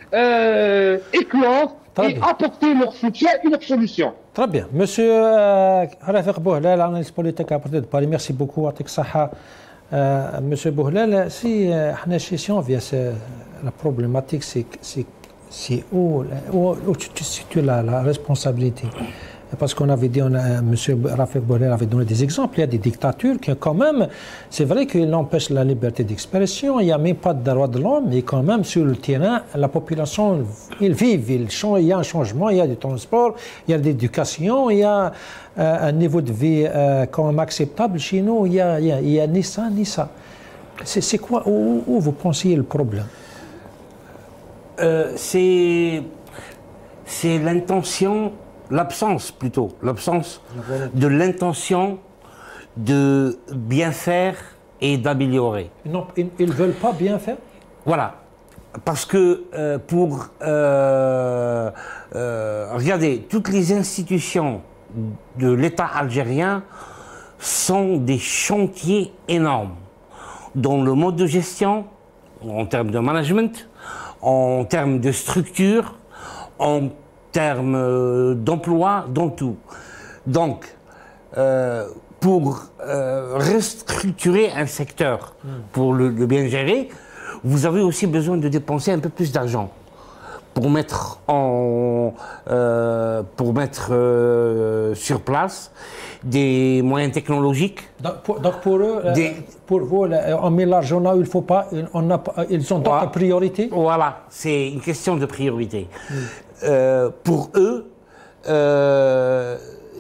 [SPEAKER 6] éclore et apporter leur soutien et leur solution.
[SPEAKER 1] Très bien. Monsieur Rafiq Bouhlal, analyste politique à partir de Paris, merci beaucoup. Monsieur Bouhlal, si on vient la problématique, c'est où tu situes la responsabilité? Parce qu'on avait dit, monsieur Rafiq Bouhlal avait donné des exemples, il y a des dictatures qui quand même, c'est vrai qu'ils empêchent la liberté d'expression, il n'y a même pas de droits de l'homme, mais quand même sur le terrain, la population, ils vivent, il y a un changement, il y a du transport, il y a de l'éducation, il y a un niveau de vie quand même acceptable. Chez nous, il y a ni ça, ni ça. C'est quoi, où vous pensiez le problème?
[SPEAKER 5] C'est l'intention, l'absence de l'intention de bien faire et d'améliorer.
[SPEAKER 1] Non, ils ne veulent pas bien faire?
[SPEAKER 5] Voilà. Parce que regardez, toutes les institutions de l'État algérien sont des chantiers énormes dans le mode de gestion, en termes de management, en termes de structure, en termes d'emploi, dans tout. Donc, pour restructurer un secteur, pour le bien gérer, vous avez aussi besoin de dépenser un peu plus d'argent pour mettre sur place des moyens technologiques.
[SPEAKER 1] Donc pour eux, pour vous, on met l'argent là où il ne faut pas, ils ont d'autres priorités.
[SPEAKER 5] Voilà, c'est une question de priorité. Pour eux,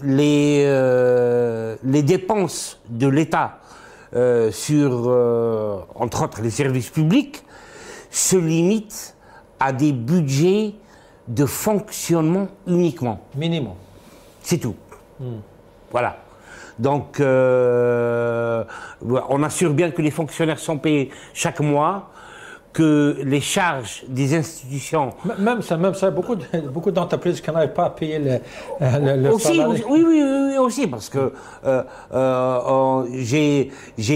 [SPEAKER 5] les dépenses de l'État sur, entre autres, les services publics se limitent à des budgets de fonctionnement uniquement.
[SPEAKER 1] Minimum.
[SPEAKER 5] C'est tout. Voilà. Donc, on assure bien que les fonctionnaires sont payés chaque mois, que les charges des institutions...
[SPEAKER 1] Même ça, beaucoup d'entreprises qui n'arrivent pas à payer le salaire.
[SPEAKER 5] Oui, aussi, parce que j'ai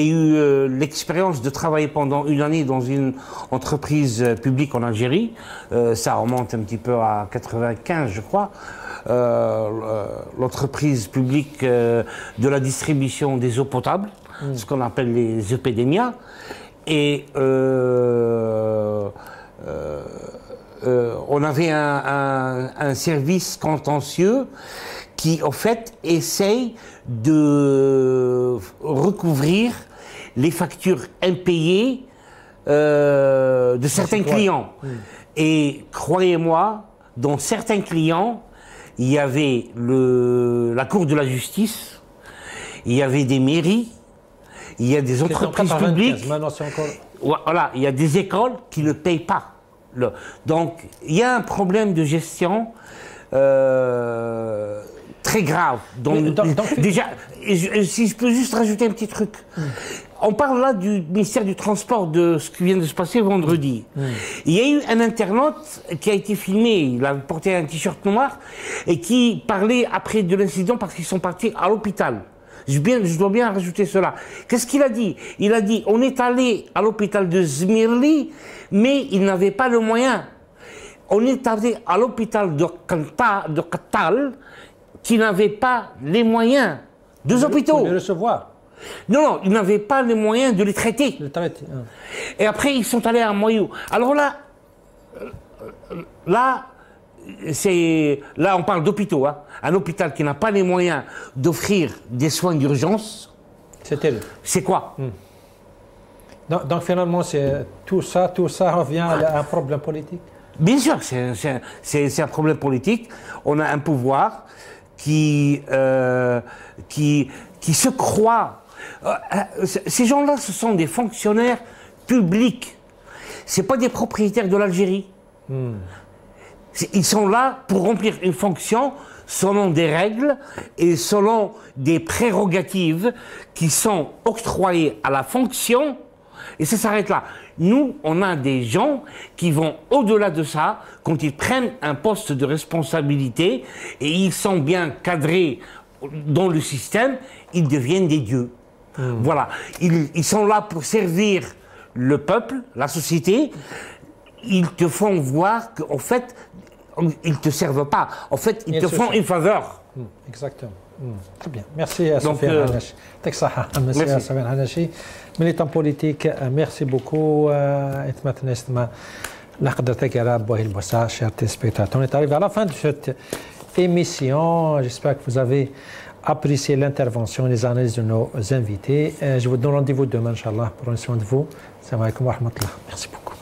[SPEAKER 5] eu l'expérience de travailler pendant une année dans une entreprise publique en Algérie. Ça remonte un petit peu à 95, je crois. L'entreprise publique de la distribution des eaux potables, ce qu'on appelle les EPDEMIA. Et on avait un service contentieux qui, en fait, essaye de recouvrir les factures impayées de certains clients. Et croyez-moi, dans certains clients, il y avait la Cour de la justice, il y avait des mairies, il y a des entreprises publiques, voilà, il y a des écoles qui ne payent pas. Donc, il y a un problème de gestion très grave. Déjà, si je peux juste rajouter un petit truc. On parle là du ministère du Transport, de ce qui vient de se passer vendredi. Il y a eu un internaute qui a été filmé, il a porté un t-shirt noir, et qui parlait après de l'incident parce qu'ils sont partis à l'hôpital. Je dois bien rajouter cela. Qu'est-ce qu'il a dit? Il a dit, on est allé à l'hôpital de Zmirli, mais il n'avait pas le moyen. On est allé à l'hôpital de Kattal, qui n'avait pas les moyens. Deux hôpitaux.
[SPEAKER 1] Pour les recevoir.
[SPEAKER 5] Non, ils n'avaient pas les moyens de les traiter. Et après, ils sont allés à Moyou. Alors là, on parle d'hôpitaux. Hein. Un hôpital qui n'a pas les moyens d'offrir des soins d'urgence.
[SPEAKER 1] C'est terrible.
[SPEAKER 5] C'est quoi?
[SPEAKER 1] Donc finalement, tout ça revient à un problème politique.
[SPEAKER 5] Bien sûr, c'est un problème politique. On a un pouvoir qui se croit. Ces gens-là, ce sont des fonctionnaires publics. C'est pas des propriétaires de l'Algérie. Ils sont là pour remplir une fonction selon des règles et selon des prérogatives qui sont octroyées à la fonction, et ça s'arrête là. Nous, on a des gens qui vont au-delà de ça, quand ils prennent un poste de responsabilité et ils sont bien cadrés dans le système, ils deviennent des dieux. Voilà. Ils sont là pour servir le peuple, la société. Ils te font voir qu'en fait, ils ne te servent pas. En fait, ils te font une faveur.
[SPEAKER 1] Exactement. Très bien. Merci à Sofiane Hanachi. Merci à Sofiane Hanachi. Militant politique, merci beaucoup. Chers téléspectateurs, on est arrivé à la fin de cette émission. J'espère que vous avez apprécié l'intervention et les analyses de nos invités. Je vous donne rendez-vous demain, Inch'Allah, pour une soin de vous. Assalamu alaikum wa rahmatullah. Merci beaucoup.